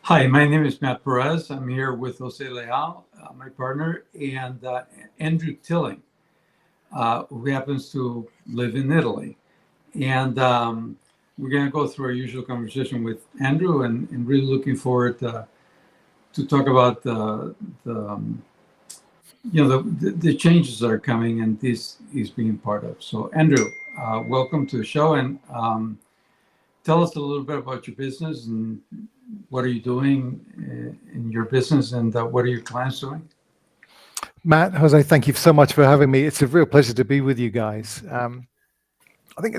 Hi, my name is Matt Perez. I'm here with Jose Leal, my partner, and Andrew Tilling, who happens to live in Italy. And we're going to go through our usual conversation with Andrew, and really looking forward to talk about the the changes that are coming, and this is being part of. So, Andrew, welcome to the show, and tell us a little bit about your business and what are you doing in your business, and what are your clients doing? Matt, Jose, thank you so much for having me. It's a real pleasure to be with you guys. I think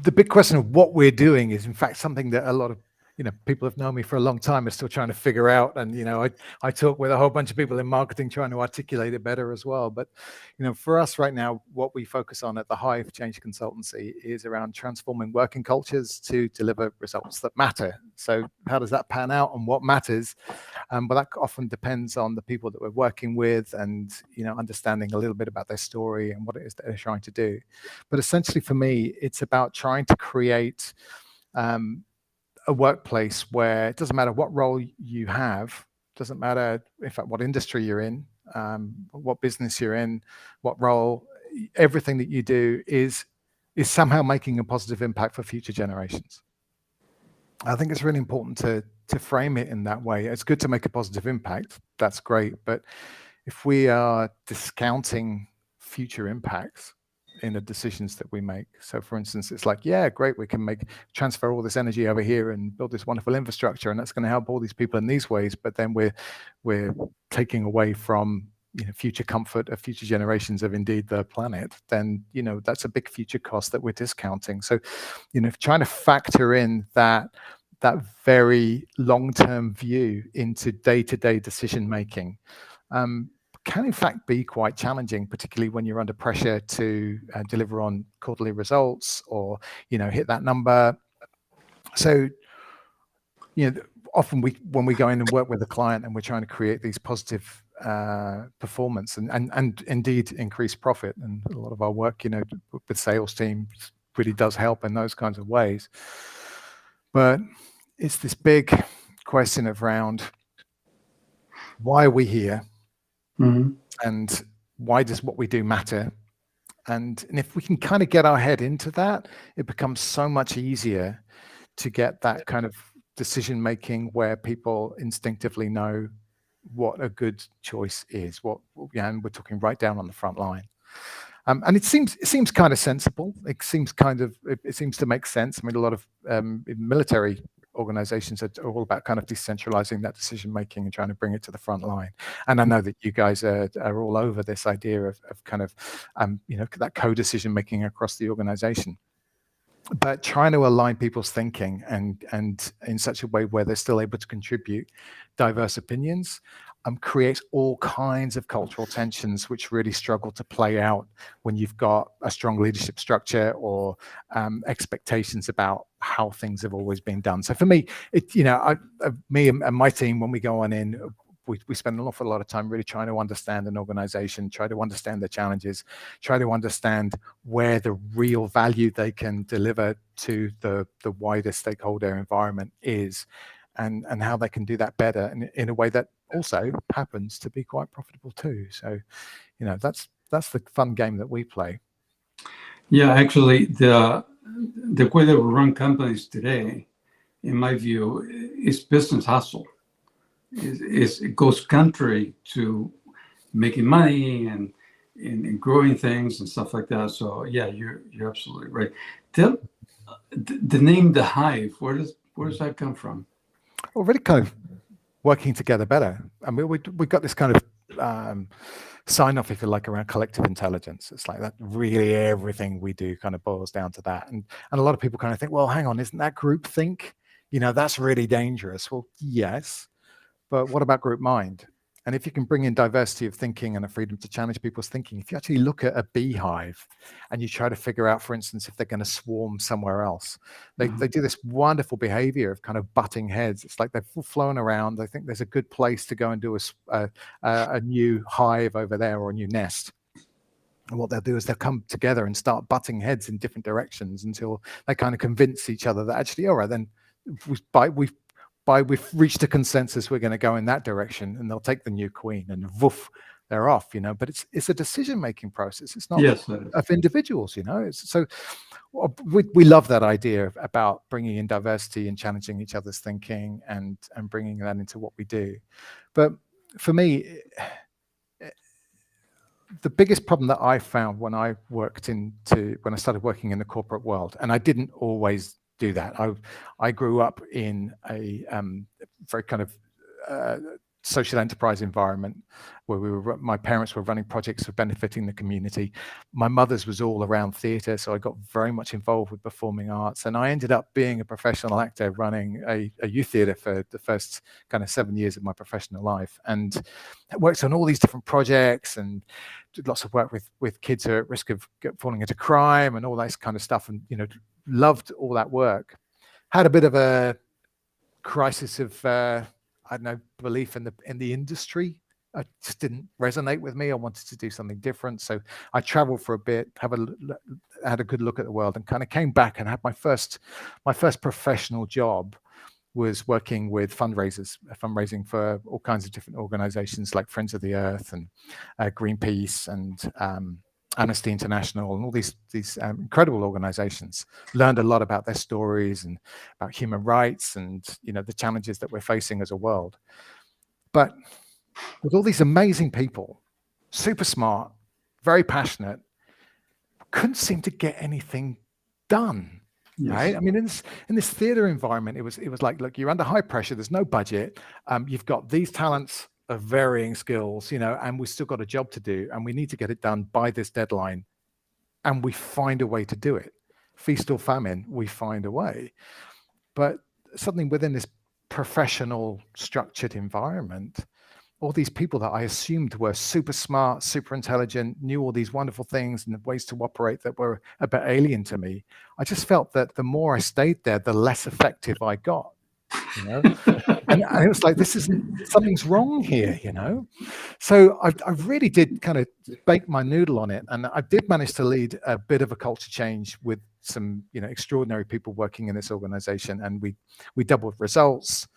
the big question of what we're doing is, in fact, something that a lot of people have known me for a long time are still trying to figure out. And I talk with a whole bunch of people in marketing trying to articulate it better as well. But for us right now, what we focus on at the Hive Change Consultancy is around transforming working cultures to deliver results that matter. So how does that pan out, and what matters? But that often depends on the people that we're working with, and understanding a little bit about their story and what it is that they're trying to do. But essentially, for me, it's about trying to create a workplace where it doesn't matter what role you have, doesn't matter, in fact, what industry you're in, what business you're in, what role, everything that you do is somehow making a positive impact for future generations. I think it's really important to frame it in that way. It's good to make a positive impact. That's great. But if we are discounting future impacts in the decisions that we make, so for instance, it's like, yeah, great, we can transfer all this energy over here and build this wonderful infrastructure, and that's going to help all these people in these ways. But then we're taking away from future comfort of future generations of indeed the planet. Then that's a big future cost that we're discounting. So trying to factor in that very long-term view into day-to-day decision making can in fact be quite challenging, particularly when you're under pressure to deliver on quarterly results or hit that number. So often when we go in and work with a client and we're trying to create these positive performance and indeed increase profit, and a lot of our work with sales teams really does help in those kinds of ways. But it's this big question around why are we here, and why does what we do matter? And if we can kind of get our head into that, it becomes so much easier to get that kind of decision making where people instinctively know what a good choice is. And we're talking right down on the front line. And it seems kind of sensible. It seems to make sense. I mean, a lot of military organizations are all about kind of decentralizing that decision making and trying to bring it to the front line. And I know that you guys are all over this idea of kind of that co-decision making across the organization. But trying to align people's thinking and in such a way where they're still able to contribute diverse opinions creates all kinds of cultural tensions, which really struggle to play out when you've got a strong leadership structure or expectations about how things have always been done. So for me, me and my team, when we go on in, we spend an awful lot of time really trying to understand an organization, try to understand the challenges, try to understand where the real value they can deliver to the wider stakeholder environment is, and how they can do that better in a way that also happens to be quite profitable too. So, that's the fun game that we play. Yeah, actually, the way that we run companies today, in my view, is business hustle. It goes contrary to making money and growing things and stuff like that. So yeah, you're absolutely right. The name The Hive, where does that come from? Well, really kind of working together better. I mean, we've got this kind of sign off, if you like, around collective intelligence. It's like that really everything we do kind of boils down to that. And a lot of people kind of think, well, hang on, isn't that groupthink? That's really dangerous. Well, yes, but what about group mind? And if you can bring in diversity of thinking and a freedom to challenge people's thinking, if you actually look at a beehive and you try to figure out, for instance, if they're going to swarm somewhere else, they do this wonderful behavior of kind of butting heads. It's like they've flown around. They think there's a good place to go and do a new hive over there or a new nest. And what they'll do is they'll come together and start butting heads in different directions until they kind of convince each other that actually, all right, then by we've reached a consensus, we're going to go in that direction, and they'll take the new queen, and woof, they're off, but it's a decision-making process. It's not Yes, it is. of individuals, so we love that idea about bringing in diversity and challenging each other's thinking and bringing that into what we do. But for me, the biggest problem that I found when I started working in the corporate world, and I didn't always do that. I grew up in a very kind of social enterprise environment where my parents were running projects for benefiting the community. My mother's was all around theatre, so I got very much involved with performing arts, and I ended up being a professional actor running a youth theatre for the first kind of 7 years of my professional life, and worked on all these different projects and did lots of work with kids who are at risk of falling into crime and all that kind of stuff, and loved all that work. Had a bit of a crisis of I don't know, belief in the industry. It just didn't resonate with me. I wanted to do something different, so I traveled for a bit, had a good look at the world, and kind of came back and had my first professional job was working with fundraising for all kinds of different organizations like Friends of the Earth and Greenpeace and Amnesty International and all these incredible organizations. Learned a lot about their stories and about human rights and the challenges that we're facing as a world. But with all these amazing people, super smart, very passionate, couldn't seem to get anything done. Yes. Right? I mean, in this theater environment, it was like, look, you're under high pressure. There's no budget. You've got these talents of varying skills, and we've still got a job to do, and we need to get it done by this deadline, and we find a way to do it. Feast or famine, we find a way. But suddenly within this professional, structured environment, all these people that I assumed were super smart, super intelligent, knew all these wonderful things and ways to operate that were a bit alien to me. I just felt that the more I stayed there, the less effective I got. And it was like, something's wrong here, So I really did kind of bake my noodle on it, and I did manage to lead a bit of a culture change with some, extraordinary people working in this organization, and we doubled results.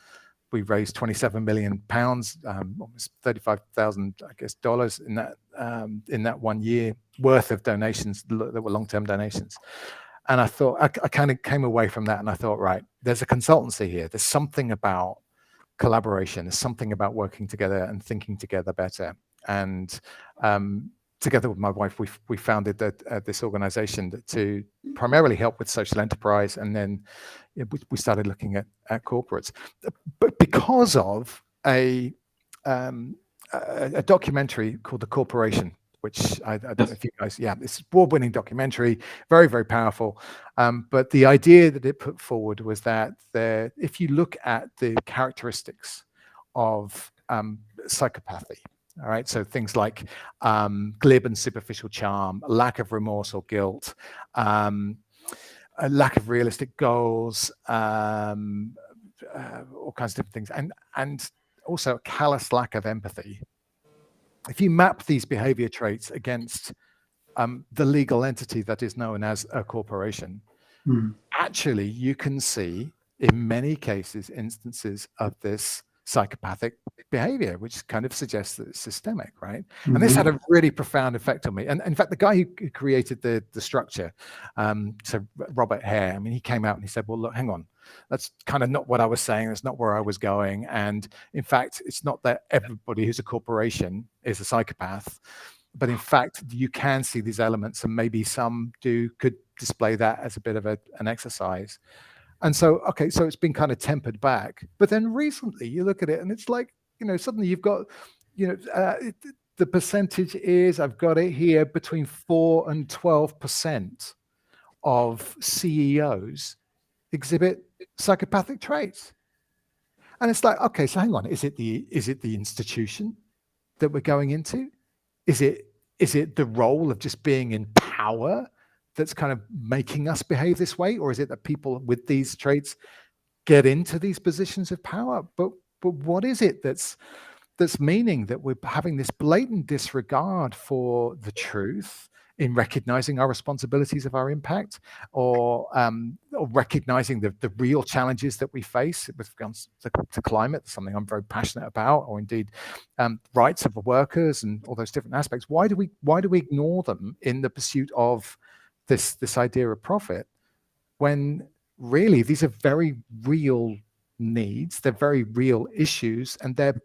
We raised 27 million pounds, almost 35,000, I guess, dollars in that 1 year worth of donations that were long-term donations. And I thought, I kind of came away from that and I thought, right, there's a consultancy here. There's something about collaboration. There's something about working together and thinking together better. And together with my wife, we founded this organization to primarily help with social enterprise. And then we started looking at corporates. But because of a documentary called The Corporation, which I don't know if you guys, it's an award-winning documentary, very, very powerful. But the idea that it put forward was that if you look at the characteristics of psychopathy, all right, so things like glib and superficial charm, lack of remorse or guilt, a lack of realistic goals, all kinds of different things, and also a callous lack of empathy. If you map these behavior traits against the legal entity that is known as a corporation, actually you can see in many cases instances of this psychopathic behavior, which kind of suggests that it's systemic, right? And this had a really profound effect on me. And in fact, the guy who created the structure, so Robert Hare, I mean, he came out and he said, well, look, hang on, that's kind of not what I was saying. That's not where I was going. And in fact, it's not that everybody who's a corporation is a psychopath, but in fact, you can see these elements, and maybe some could display that as a bit of an exercise. And so, okay, so it's been kind of tempered back. But then recently you look at it and it's like, suddenly you've got, the percentage is, I've got it here, between 4 and 12% of CEOs exhibit psychopathic traits. And it's like, okay, so hang on, is it the institution that we're going into? Is it the role of just being in power that's kind of making us behave this way? Or is it that people with these traits get into these positions of power? But what is it that's meaning that we're having this blatant disregard for the truth in recognizing our responsibilities of our impact, or recognizing the real challenges that we face with regards to climate, something I'm very passionate about, or indeed rights of workers and all those different aspects. Why do we ignore them in the pursuit of this idea of profit, when really these are very real needs, they're very real issues, and they're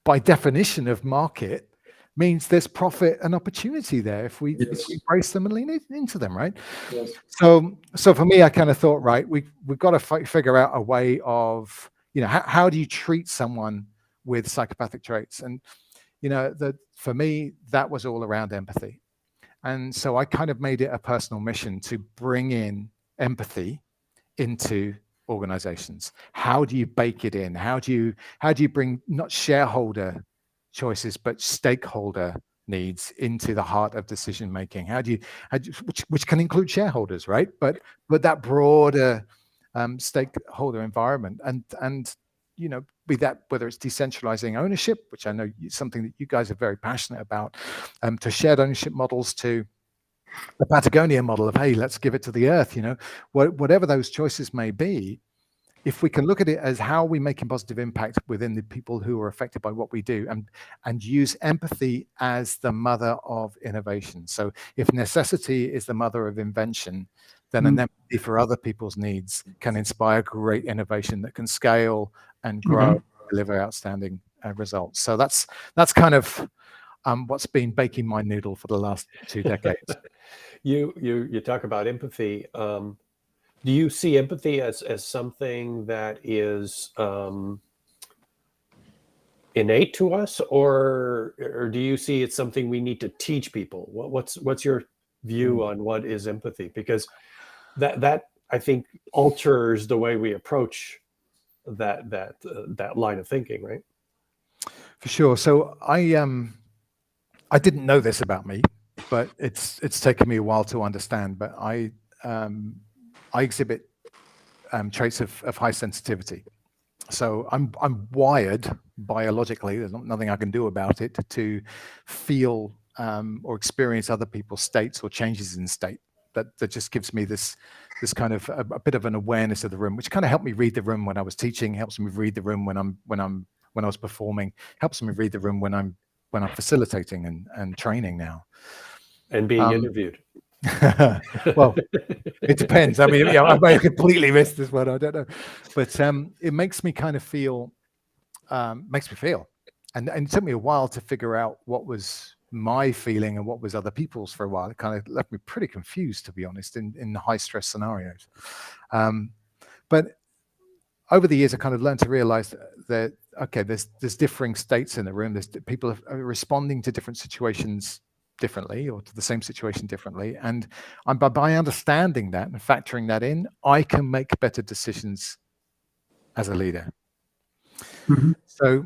by definition of market means there's profit and opportunity there if we embrace them and lean into them, right? Yes. So for me, I kind of thought, right, we've got to figure out a way of, how do you treat someone with psychopathic traits? And for me, that was all around empathy. And so I kind of made it a personal mission to bring in empathy into organizations. How do you bake it in? How do you bring not shareholder choices but stakeholder needs into the heart of decision making? Which can include shareholders, right? But that broader stakeholder environment, and be that whether it's decentralizing ownership, which I know is something that you guys are very passionate about, to shared ownership models, to the Patagonia model of, hey, let's give it to the earth, whatever those choices may be. If we can look at it as how are we making positive impact within the people who are affected by what we do, and use empathy as the mother of innovation. So if necessity is the mother of invention, then an empathy for other people's needs can inspire great innovation that can scale and grow, deliver outstanding results. So that's kind of what's been baking my noodle for the last 2 decades. You talk about empathy. Do you see empathy as something that is innate to us, or do you see it's something we need to teach people? What's your view on what is empathy? Because that I think alters the way we approach that line of thinking, right? For sure. So I didn't know this about me, but it's taken me a while to understand. But I exhibit traits of high sensitivity. So I'm wired biologically. There's nothing I can do about it to feel or experience other people's states or changes in state. That just gives me this kind of a bit of an awareness of the room, which kind of helped me read the room when I was teaching, helps me read the room when I was performing, helps me read the room when I'm facilitating and training now. And being interviewed. Well, it depends. I mean, I may have completely missed this one. I don't know, but it makes me kind of feel, and it took me a while to figure out what was my feeling and what was other people's for a while. It kind of left me pretty confused, to be honest, in high stress scenarios. But over the years, I kind of learned to realize that, okay, there's differing states in the room. There's people are responding to different situations differently, or to the same situation differently. And by understanding that and factoring that in, I can make better decisions as a leader. So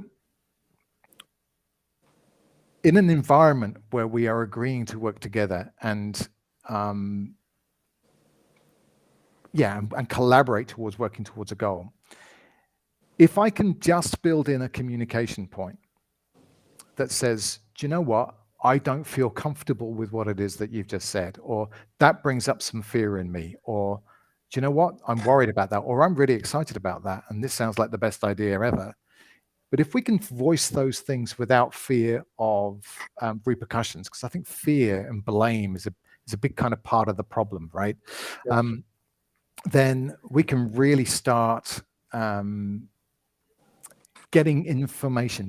in an environment where we are agreeing to work together and collaborate towards working towards a goal, if I can just build in a communication point that says, do you know what? I don't feel comfortable with what it is that you've just said, or that brings up some fear in me, or do you know what? I'm worried about that, or I'm really excited about that, and this sounds like the best idea ever. But if we can voice those things without fear of repercussions, because I think fear and blame is a big kind of part of the problem, right? Yes. Then we can really start getting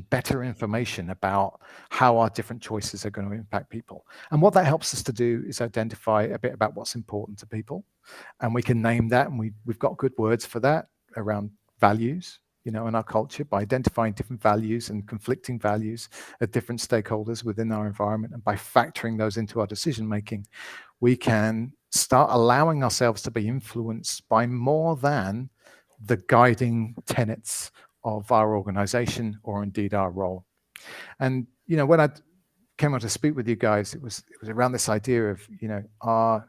better information about how our different choices are going to impact people. And what that helps us to do is identify a bit about what's important to people. And we can name that, and we've got good words for that around values, in our culture, by identifying different values and conflicting values of different stakeholders within our environment. And by factoring those into our decision making, we can start allowing ourselves to be influenced by more than the guiding tenets of our organization, or indeed our role. And when I came on to speak with you guys, it was around this idea of our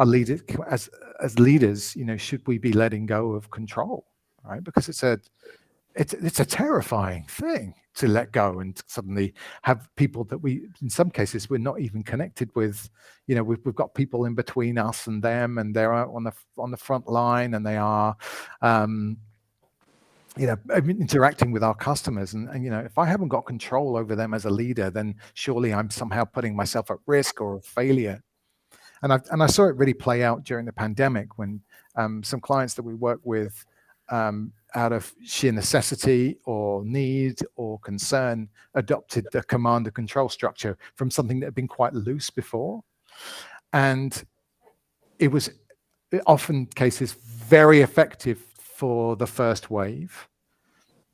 leaders, as leaders, should we be letting go of control, right? Because it's a terrifying thing to let go and suddenly have people that we, in some cases, we're not even connected with. You know, we've got people in between us and them, and they're out on the front line, and they are, you know, interacting with our customers. And you know, if I haven't got control over them as a leader, then surely I'm somehow putting myself at risk or failure. And I saw it really play out during the pandemic when some clients that we work with, out of sheer necessity or need or concern, adopted the command and control structure from something that had been quite loose before. And it was often cases very effective for the first wave,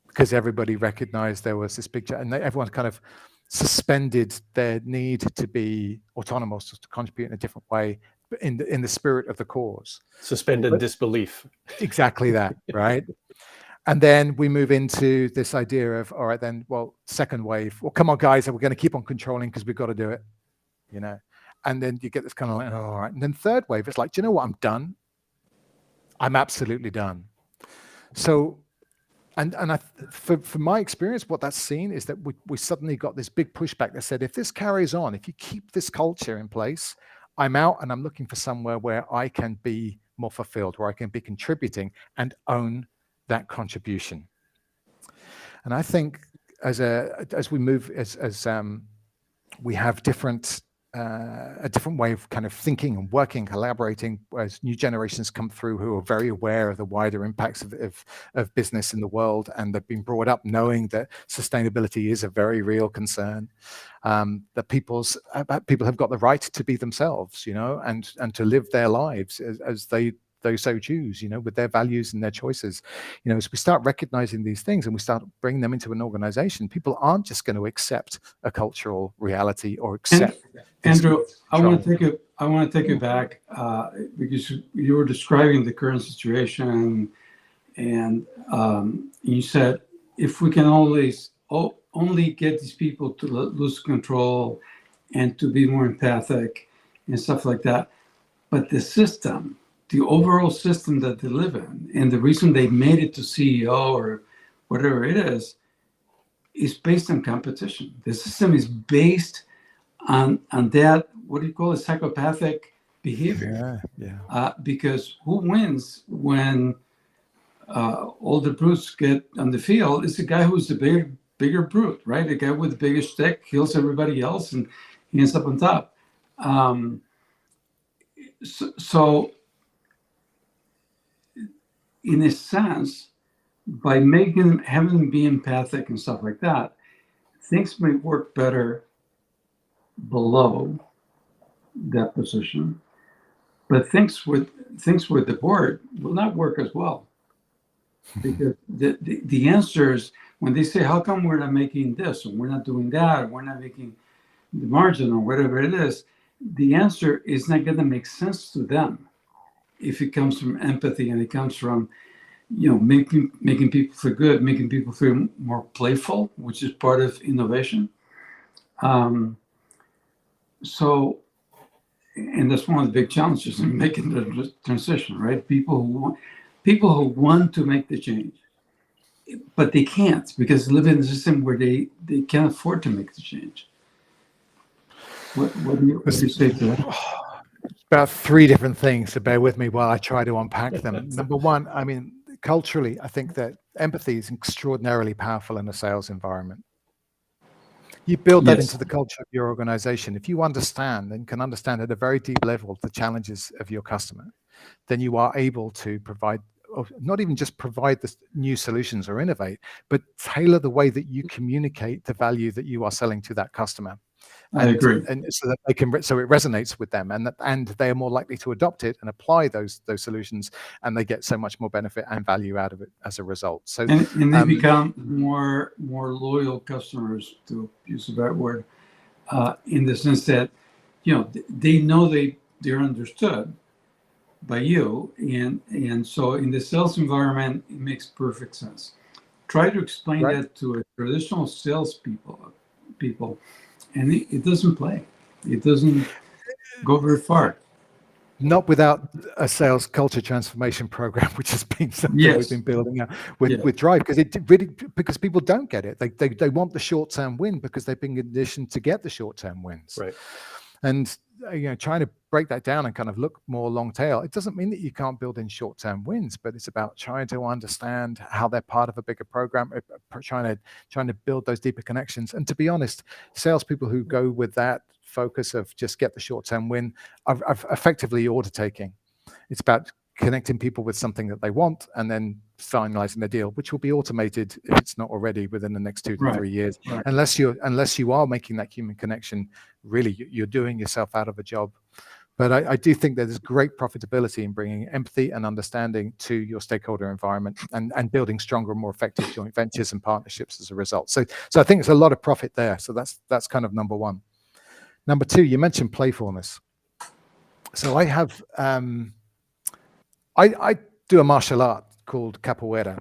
because everybody recognized there was this big, and everyone kind of suspended their need to be autonomous, to contribute in a different way in the spirit of the cause. Suspended disbelief. Exactly that, right? And then we move into this idea of, all right, then, well, second wave, well, come on, guys, we're going to keep on controlling because we've got to do it, you know? And then you get this kind of like, oh, all right. And then third wave, it's like, do you know what? I'm done. I'm absolutely done. So, and for my experience, what that's seen is that we suddenly got this big pushback that said, if this carries on, if you keep this culture in place, I'm out and I'm looking for somewhere where I can be more fulfilled, where I can be contributing and own that contribution. And I think as we move, as we have a different way of kind of thinking and working, collaborating, as new generations come through who are very aware of the wider impacts of business in the world, and they've been brought up knowing that sustainability is a very real concern, that people have got the right to be themselves, you know, and to live their lives as they so choose, you know, with their values and their choices. You know, as we start recognizing these things and we start bringing them into an organization, people aren't just going to accept a cultural reality or accept. Andrew, I want to take it back because you were describing the current situation, and you said if we can only get these people to lose control and to be more empathic and stuff like that, but the system, the overall system that they live in, and the reason they made it to CEO or whatever it is based on competition. The system is based on that, what do you call it, psychopathic behavior. Yeah. Because who wins when all the brutes get on the field is the guy who's the bigger brute, right? The guy with the biggest stick kills everybody else and he ends up on top. So in a sense, by having them be empathic and stuff like that, things may work better below that position, but things with the board will not work as well, because the answers when they say, how come we're not making this and we're not doing that, or we're not making the margin or whatever it is, the answer is not going to make sense to them if it comes from empathy and it comes from, you know, making people feel good, making people feel more playful, which is part of innovation. So, and that's one of the big challenges in making the transition, right? People who want to make the change, but they can't because they live in a system where they can't afford to make the change. What do you say to that? About three different things, so bear with me while I try to unpack them. Number one, I mean, culturally, I think that empathy is extraordinarily powerful in a sales environment. You build that into the culture of your organization. If you understand and can understand at a very deep level the challenges of your customer, then you are able to provide, not even just provide the new solutions or innovate, but tailor the way that you communicate the value that you are selling to that customer. I agree. And so that they can, so it resonates with them, and they are more likely to adopt it and apply those solutions, and they get so much more benefit and value out of it as a result. So and they become more loyal customers, to use the right word, in the sense that, you know, they know they're understood by you, and so in the sales environment it makes perfect sense. Try to explain that to a traditional sales people, and it doesn't play. It doesn't go very far. not without a sales culture transformation program, which has been something we've Yes. been building out with, Yeah. with Drive, because people don't get it. They want the short-term win because they've been conditioned to get the short-term wins. Right. And trying to break that down and kind of look more long tail, it doesn't mean that you can't build in short-term wins, but it's about trying to understand how they're part of a bigger program, trying to build those deeper connections. And to be honest, salespeople who go with that focus of just get the short-term win are effectively order taking. It's about connecting people with something that they want and then finalizing the deal, which will be automated if it's not already within the next 2 to 3 years. Right. Unless you are making that human connection, really you're doing yourself out of a job. But I do think that there's great profitability in bringing empathy and understanding to your stakeholder environment and building stronger and more effective joint ventures and partnerships as a result. So I think there's a lot of profit there. So that's kind of number one. Number two, you mentioned playfulness. So I have I do a martial art called capoeira,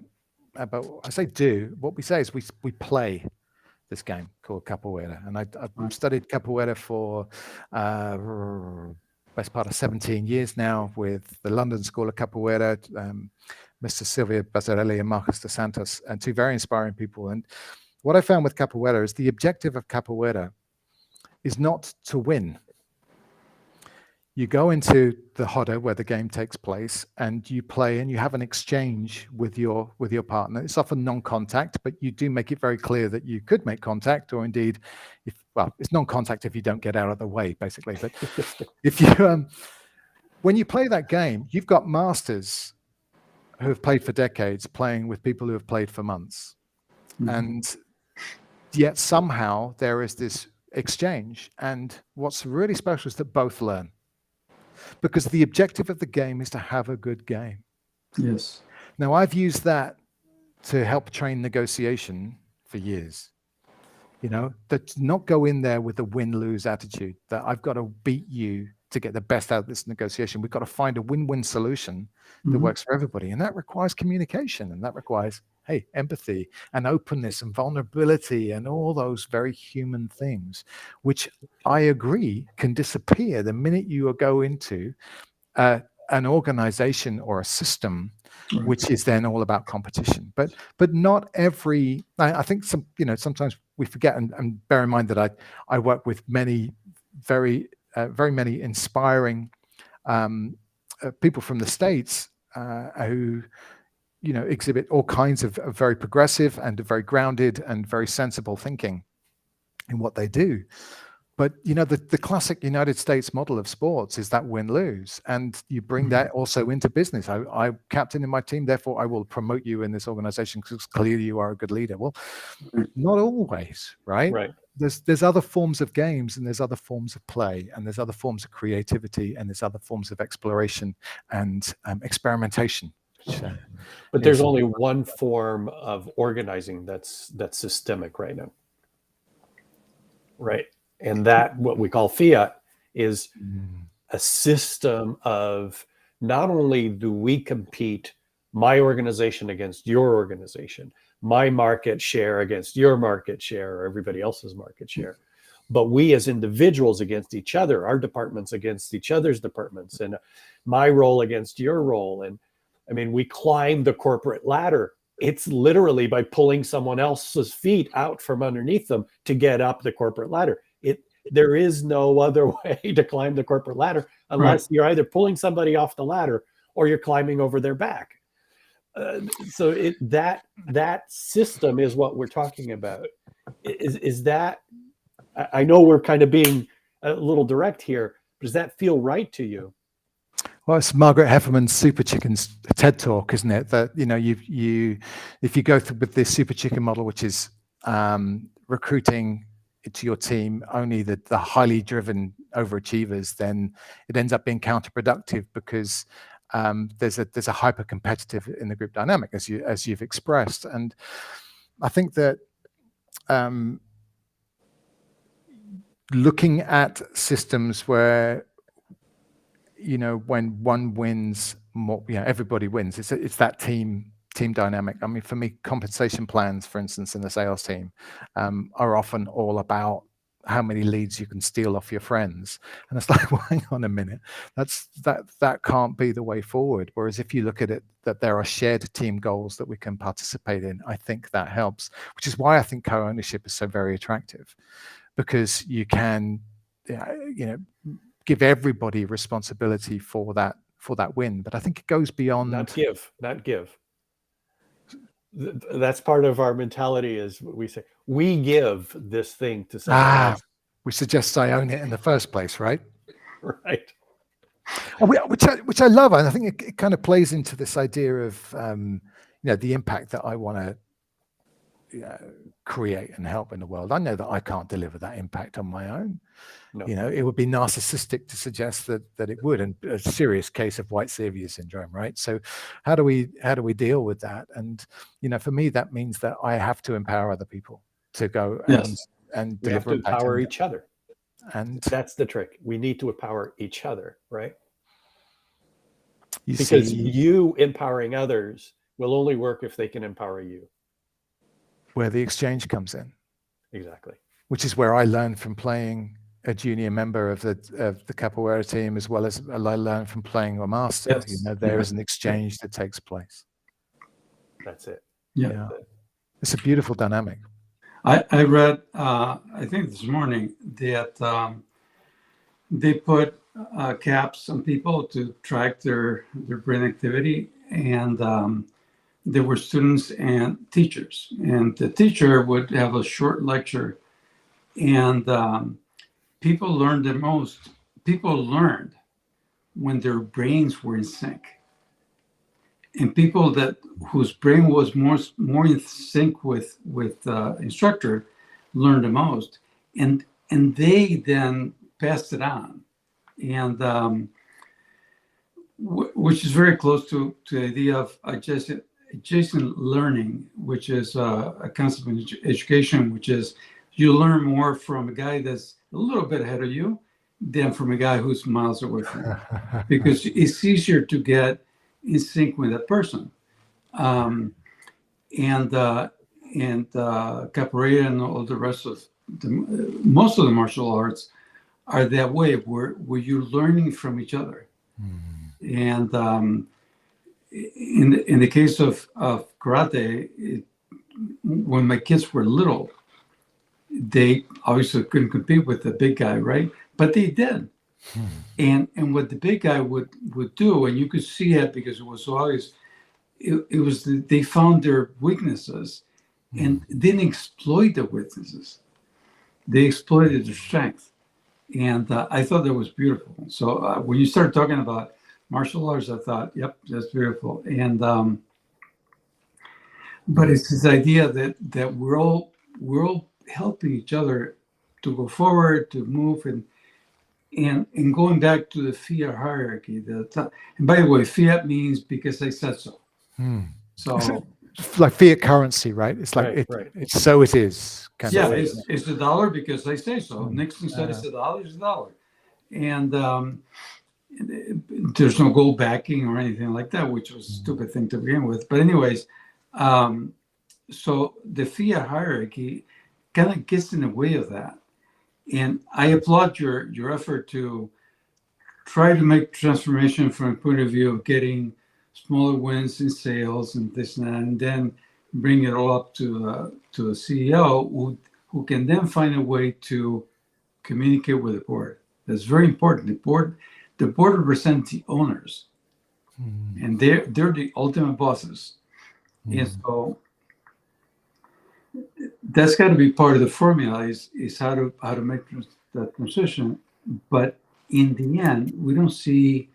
but I say do. What we say is we play this game called capoeira, and I've studied capoeira for best part of 17 years now with the London School of Capoeira, Mr. Silvio Bazzarelli and Marcos dos Santos, and two very inspiring people. And what I found with capoeira is the objective of capoeira is not to win. You go into the roda where the game takes place and you play and you have an exchange with your partner. It's often non-contact, but you do make it very clear that you could make contact, or indeed, it's non-contact if you don't get out of the way, basically. But if you, when you play that game, you've got masters who have played for decades playing with people who have played for months. Mm-hmm. And yet somehow there is this exchange. And what's really special is that both learn. Because the objective of the game is to have a good game. Yes. Now, I've used that to help train negotiation for years. That not go in there with a win-lose attitude, that I've got to beat you to get the best out of this negotiation. We've got to find a win-win solution that works for everybody. And that requires communication, and that requires, empathy and openness and vulnerability and all those very human things, which I agree can disappear the minute you go into an organization or a system, which is then all about competition. But not every, I think sometimes we forget, and bear in mind that I work with many, very many inspiring people from the States who exhibit all kinds of very progressive and very grounded and very sensible thinking in what they do. But the classic United States model of sports is that win-lose, and you bring that also into business. I'm captain in my team, therefore I will promote you in this organization because clearly you are a good leader. Well, not always, right? Right. There's other forms of games, and there's other forms of play, and there's other forms of creativity, and there's other forms of exploration and experimentation. But there's only one form of organizing that's systemic right now, right? And that, what we call fiat, is a system of not only do we compete, my organization against your organization, my market share against your market share, or everybody else's market share, but we as individuals against each other, our departments against each other's departments, and my role against your role. And I mean, we climb the corporate ladder. It's literally by pulling someone else's feet out from underneath them to get up the corporate ladder. There is no other way to climb the corporate ladder unless you're either pulling somebody off the ladder or you're climbing over their back. So that system is what we're talking about. Is that, I know we're kind of being a little direct here, but does that feel right to you? Well, it's Margaret Hefferman's Super Chicken's TED Talk, isn't it? That if you go through with this Super Chicken model, which is recruiting to your team only the highly driven overachievers, then it ends up being counterproductive because there's a hyper competitive in the group dynamic, as you've expressed. And I think that looking at systems where when one wins, more, everybody wins. It's that team dynamic. I mean, for me, compensation plans, for instance, in the sales team, are often all about how many leads you can steal off your friends. And it's like, well, hang on a minute, that can't be the way forward. Whereas if you look at it, that there are shared team goals that we can participate in, I think that helps, which is why I think co-ownership is so very attractive, because you can, give everybody responsibility for that win. But I think it goes beyond. Not give. That's part of our mentality, is we say, we give this thing to someone else. Which suggests I own it in the first place, right? Right. Which I love. And I think it kind of plays into this idea of, the impact that I want to create and help in the world. I know that I can't deliver that impact on my own. No. It would be narcissistic to suggest that it would, and a serious case of white savior syndrome, right? So how do we deal with that? And for me, that means that I have to empower other people to go and we have deliver to empower each other. And that's the trick. We need to empower each other, right? Because you empowering others will only work if they can empower you. Where the exchange comes in. Exactly. Which is where I learned from playing a junior member of the capoeira team, as well as I learned from playing a master. Yes. There is an exchange that takes place. That's it. Yeah. It's a beautiful dynamic. I read, I think this morning, that they put caps on people to track their brain activity, and there were students and teachers, and the teacher would have a short lecture, and people learned the most. People learned when their brains were in sync, and people whose brain was more in sync with instructor learned the most, and they then passed it on, and which is very close to the idea of adjacent learning, which is a concept in education, which is you learn more from a guy that's a little bit ahead of you than from a guy who's miles away from you, because it's easier to get in sync with that person. And capoeira and all the rest of most of the martial arts are that way, where you're learning from each other. And in the case of karate, when my kids were little, they obviously couldn't compete with the big guy, right? But they did. And what the big guy would do, and you could see it because it was always, it was they found their weaknesses and didn't exploit the weaknesses. They exploited their strength. And I thought that was beautiful. So when you started talking about martial arts, I thought, yep, that's beautiful. And but it's this idea that we're all helping each other to go forward, to move, and going back to the fiat hierarchy. And by the way, fiat means because I said so. So it's like fiat currency, right? It's like it's so it is. It's the dollar because I say so. Nixon said it's the dollar, it's the dollar. And there's no gold backing or anything like that, which was a stupid thing to begin with. But anyways, so the fiat hierarchy kind of gets in the way of that. And I applaud your effort to try to make transformation from a point of view of getting smaller wins in sales and this and that, and then bring it all up to a CEO who can then find a way to communicate with the board. That's very important. The board represents the owners, and they're the ultimate bosses. And so that's got to be part of the formula is how to make that transition. But in the end, we don't see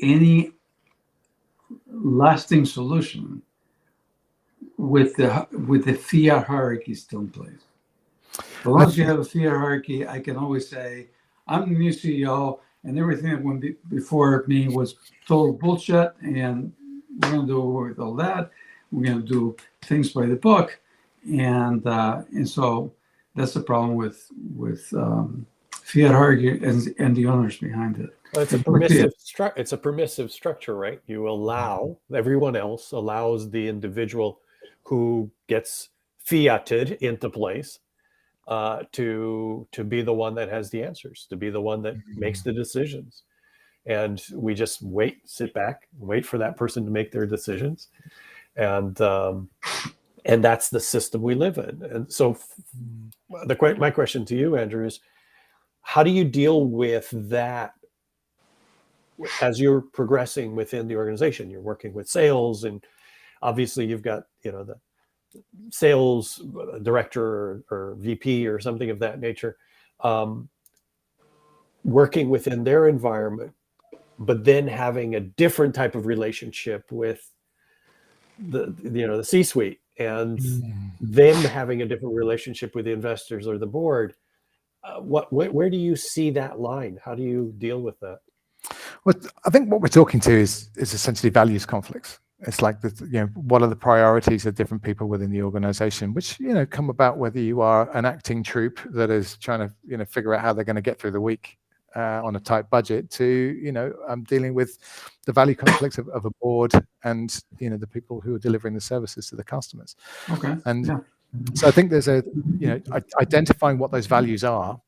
any lasting solution with the fiat hierarchy still in place. As long as you have a fiat hierarchy, I can always say, I'm the new CEO, and everything that went before me was total bullshit, and we're going to do away with all that. We're going to do things by the book, and so that's the problem with fiat hierarchy and the owners behind it. Well, it's a permissive structure, right? You allow, everyone else allows the individual who gets fiated into place to be the one that has the answers, to be the one that makes the decisions. And we just sit back, wait for that person to make their decisions, and that's the system we live in. And so, my question to you, Andrew, is how do you deal with that as you're progressing within the organization? You're working with sales, and obviously you've got the sales director or VP or something of that nature, working within their environment, but then having a different type of relationship with the C-suite, and them having a different relationship with the investors or the board. Where do you see that line? How do you deal with that? Well, I think what we're talking to is essentially values conflicts. It's like what are the priorities of different people within the organization, which come about whether you are an acting troupe that is trying to figure out how they're going to get through the week on a tight budget, to dealing with the value conflicts of a board and the people who are delivering the services to the customers. Okay. And yeah. so I think there's identifying what those values are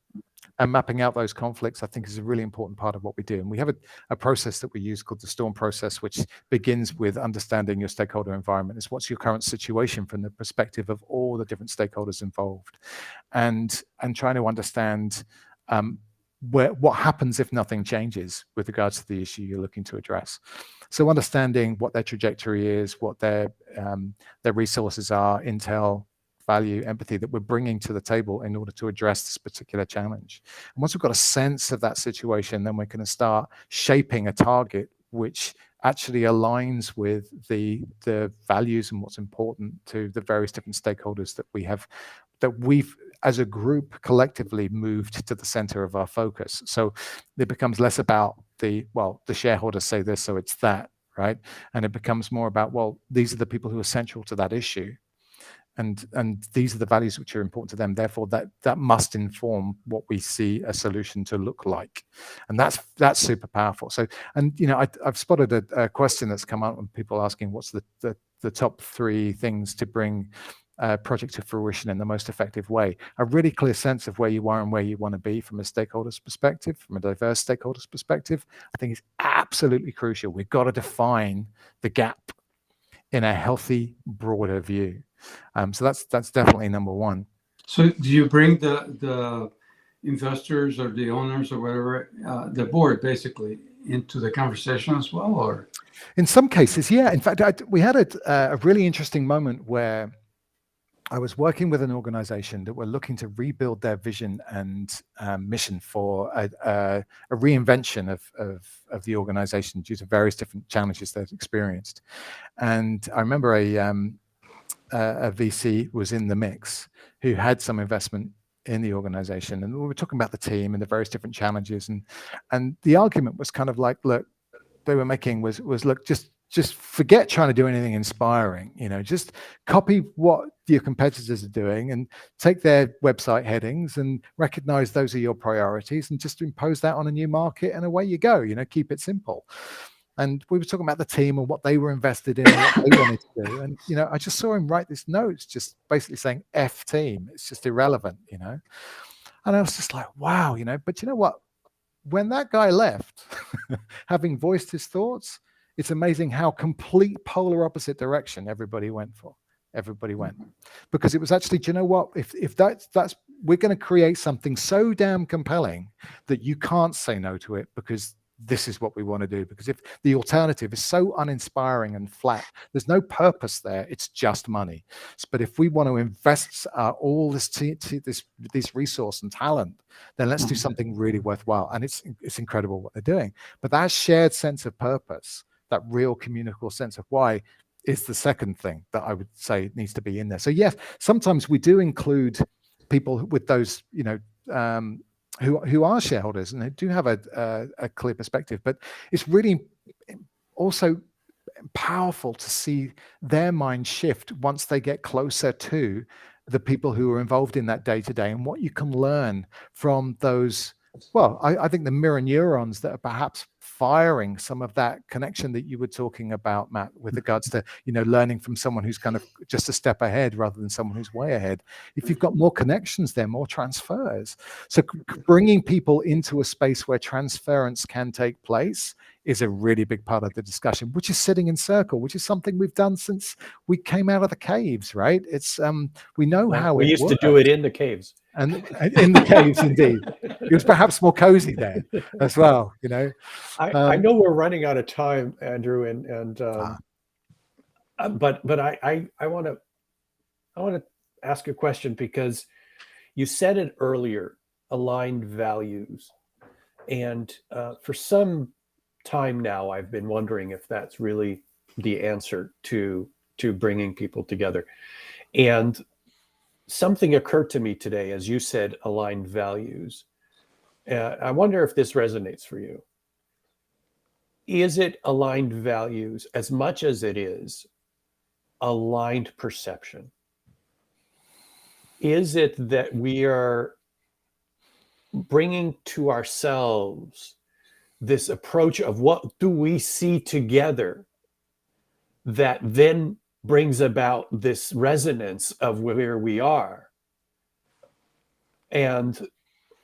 and mapping out those conflicts, I think, is a really important part of what we do. And we have a process that we use called the STORM process, which begins with understanding your stakeholder environment. It's what's your current situation from the perspective of all the different stakeholders involved, and trying to understand what happens if nothing changes with regards to the issue you're looking to address. So understanding what their trajectory is, what their resources are, intel, value, empathy that we're bringing to the table in order to address this particular challenge. And once we've got a sense of that situation, then we're going to start shaping a target which actually aligns with the values and what's important to the various different stakeholders that we've as a group collectively moved to the center of our focus. So it becomes less about the shareholders say this, so it's that, right? And it becomes more about, well, these are the people who are central to that issue. And these are the values which are important to them. Therefore, that must inform what we see a solution to look like, and that's super powerful. So, and I've spotted a question that's come out with people asking, what's the top 3 things to bring a project to fruition in the most effective way? A really clear sense of where you are and where you want to be from a stakeholder's perspective, from a diverse stakeholder's perspective, I think is absolutely crucial. We've got to define the gap in a healthy, broader view. So that's definitely number 1. So do you bring the investors or the owners or whatever, the board basically, into the conversation as well, or? In some cases, yeah. In fact, we had a really interesting moment where I was working with an organization that were looking to rebuild their vision and mission for a reinvention of the organization due to various different challenges they've experienced. And I remember a VC was in the mix who had some investment in the organization, and we were talking about the team and the various different challenges, and the argument was kind of like, look, they were making was look, just forget trying to do anything inspiring, just copy what your competitors are doing and take their website headings and recognize those are your priorities and just impose that on a new market, and away you go, keep it simple. And we were talking about the team and what they were invested in and what they wanted to do. And, I just saw him write this note just basically saying F team. It's just irrelevant, And I was just like, wow, but you know what? When that guy left, having voiced his thoughts, it's amazing how complete polar opposite direction everybody went. Because it was actually, do you know what? If that's we're going to create something so damn compelling that you can't say no to it, because this is what we want to do. Because if the alternative is so uninspiring and flat, there's no purpose there. It's just money. But if we want to invest all this resource and talent, then let's do something really worthwhile. And it's incredible what they're doing. But that shared sense of purpose, that real communicable sense of why, is the second thing that I would say needs to be in there. So yes, sometimes we do include people with those, who are shareholders and they do have a clear perspective, but it's really also powerful to see their mind shift once they get closer to the people who are involved in that day to day, and what you can learn from those Well, I think the mirror neurons that are perhaps firing some of that connection that you were talking about, Matt, with regards to, learning from someone who's kind of just a step ahead rather than someone who's way ahead. If you've got more connections there, more transfers. So bringing people into a space where transference can take place is a really big part of the discussion, which is sitting in circle, which is something we've done since we came out of the caves, right? It's we know how we it used works. to do it in the caves. And in the caves, indeed. It was perhaps more cozy there as well, I know we're running out of time, Andrew, but I want to ask a question, because you said it earlier, aligned values, and for some time now, I've been wondering if that's really the answer to bringing people together. And something occurred to me today as you said aligned values. I wonder if this resonates for you. Is it aligned values as much as it is aligned perception? Is it that we are bringing to ourselves this approach of what do we see together that then brings about this resonance of where we are? And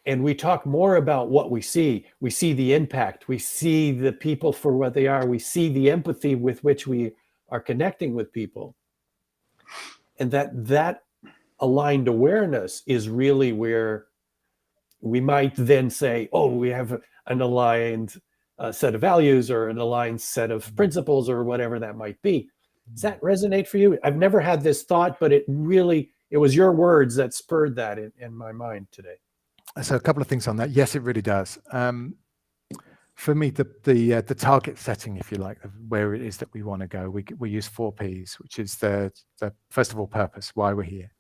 we talk more about what we see. We see the impact. We see the people for what they are. We see the empathy with which we are connecting with people. And that aligned awareness is really where we might then say, oh, we have an aligned set of values or an aligned set of principles or whatever that might be. Does that resonate for you? I've never had this thought, but it was your words that spurred that in my mind today. So a couple of things on that. Yes, it really does. For me, the target setting, if you like, of where it is that we want to go, we use 4 Ps, which is the first of all, purpose, why we're here.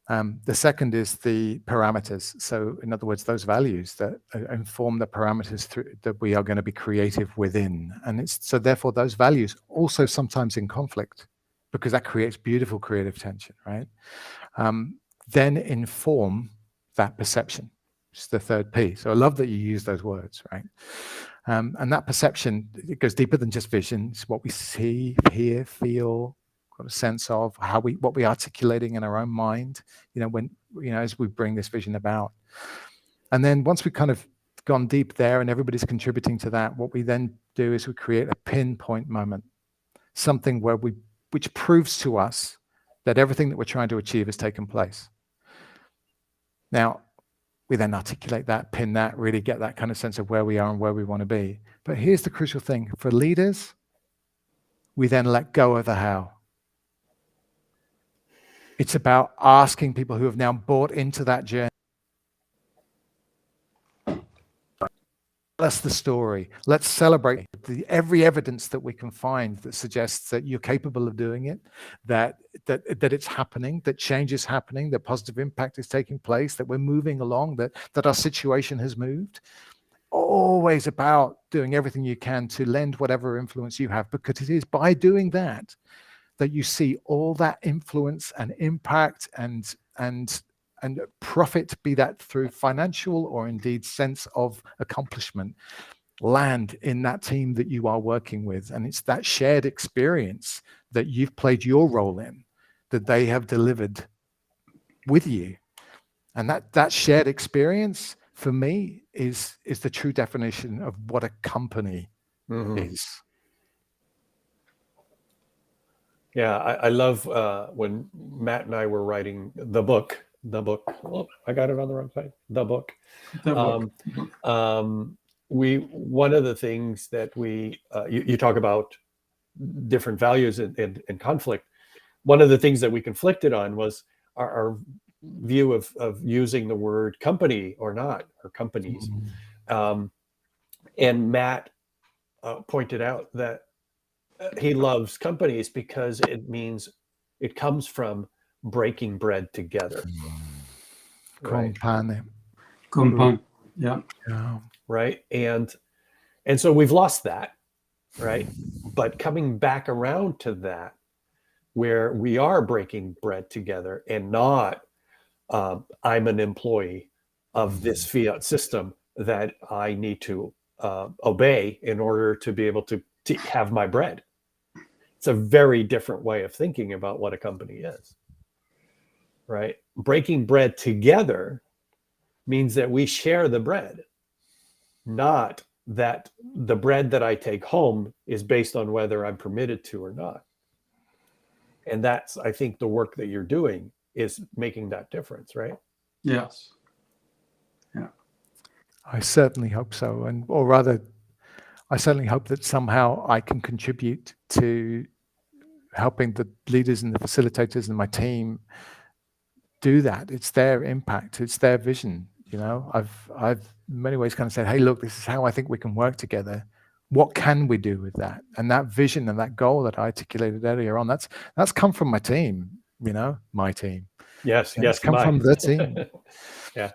The second is the parameters. So in other words, those values that inform the parameters that we are going to be creative within. And so therefore those values also sometimes in conflict, because that creates beautiful creative tension, right? Then inform that perception, which is the third P. So I love that you use those words, right? And that perception, it goes deeper than just vision. It's what we see, hear, feel, got a sense of what we're articulating in our own mind, as we bring this vision about. And then once we've kind of gone deep there and everybody's contributing to that, what we then do is we create a pinpoint moment, something which proves to us that everything that we're trying to achieve has taken place. Now, we then articulate that, pin that, really get that kind of sense of where we are and where we want to be. But here's the crucial thing. For leaders, we then let go of the how. It's about asking people who have now bought into that journey. Tell us the story. Let's celebrate every evidence that we can find that suggests that you're capable of doing it, that it's happening, that change is happening, that positive impact is taking place, that we're moving along, that our situation has moved. Always about doing everything you can to lend whatever influence you have, because it is by doing that you see all that influence and impact and profit, be that through financial or indeed sense of accomplishment, land in that team that you are working with. And it's that shared experience that you've played your role in, that they have delivered with you. And that shared experience for me is the true definition of what a company is. Yeah, I love when Matt and I were writing the book. Oh, I got it on the wrong side. The book. One of the things that you talk about different values and conflict. One of the things that we conflicted on was our view of using the word company or not, or companies. And Matt pointed out that he loves companies because it means it comes from breaking bread together. Right. Compound. Yeah. Right. And so we've lost that. Right. But coming back around to that, where we are breaking bread together and not I'm an employee of this fiat system that I need to obey in order to be able to have my bread. It's a very different way of thinking about what a company is, right? Breaking bread together means that we share the bread, not that the bread that I take home is based on whether I'm permitted to or not. And that's, I think, the work that you're doing is making that difference, right? Yes. I certainly hope so, or rather, I certainly hope that somehow I can contribute to helping the leaders and the facilitators and my team do that. It's their impact, it's their vision. I've in many ways kind of said, hey, look, this is how I think we can work together. What can we do with that? And that vision and that goal that I articulated earlier on, that's come from my team, my team. Yes, It's come from the team. Yeah.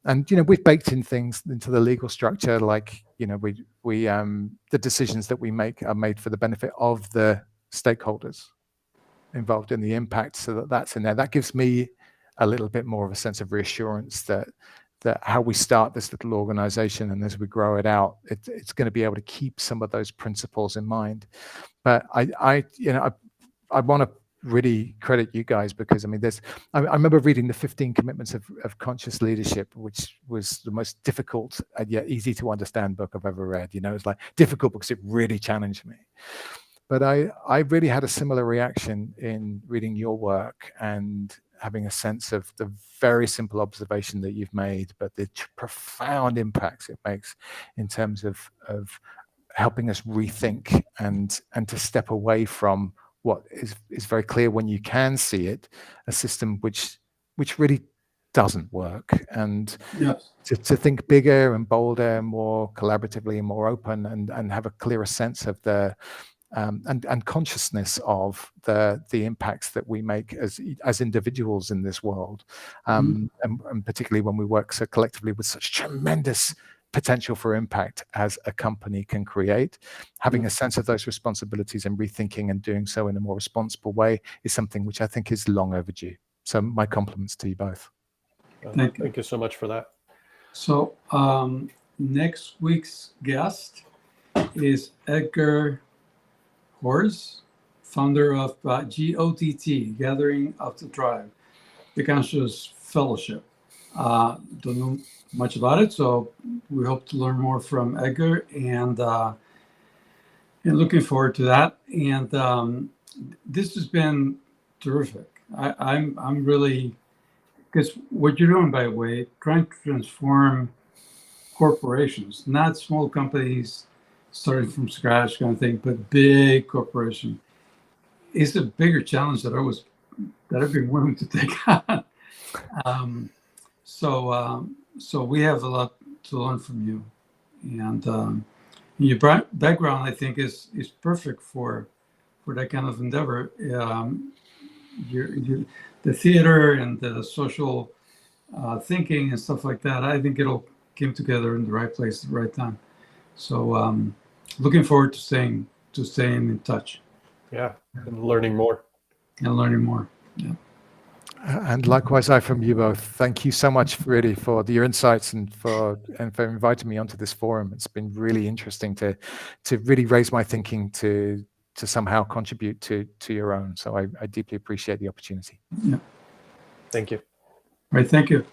And we've baked in things into the legal structure, like we the decisions that we make are made for the benefit of the stakeholders involved in the impact, so that's in there. That gives me a little bit more of a sense of reassurance that how we start this little organization and as we grow it out, it's going to be able to keep some of those principles in mind. But I want to really credit you guys, because I remember reading the 15 commitments of conscious leadership, which was the most difficult and yet easy to understand book I've ever read. It's like difficult because it really challenged me. But I really had a similar reaction in reading your work and having a sense of the very simple observation that you've made, but the profound impacts it makes in terms of helping us rethink and to step away from what is very clear when you can see it, a system which really doesn't work, and Yes. to think bigger and bolder and more collaboratively and more open and have a clearer sense of the and consciousness of the impacts that we make as individuals in this world, and particularly when we work so collectively with such tremendous potential for impact as a company can create. Having a sense of those responsibilities and rethinking and doing so in a more responsible way is something which I think is long overdue. So my compliments to you both. Thank you so much for that. So next week's guest is Edgar Horse, founder of GOTT, Gathering of the Tribe, the Conscious Fellowship. Don't know much about it, so we hope to learn more from Edgar, and looking forward to that. And this has been terrific. I'm really, because what you're doing, by the way, trying to transform corporations, not small companies starting from scratch kind of thing, but big corporation, is a bigger challenge that I've been willing to take on. So we have a lot to learn from you, and your background, I think, is perfect for that kind of endeavor. The theater and the social thinking and stuff like that, I think it'll came together in the right place at the right time. So looking forward to staying in touch. Yeah, and learning more. Yeah. And likewise, from you both. Thank you so much, really, for your insights and for inviting me onto this forum. It's been really interesting to really raise my thinking to somehow contribute to your own. So I deeply appreciate the opportunity. Yeah. Thank you. All right. Thank you.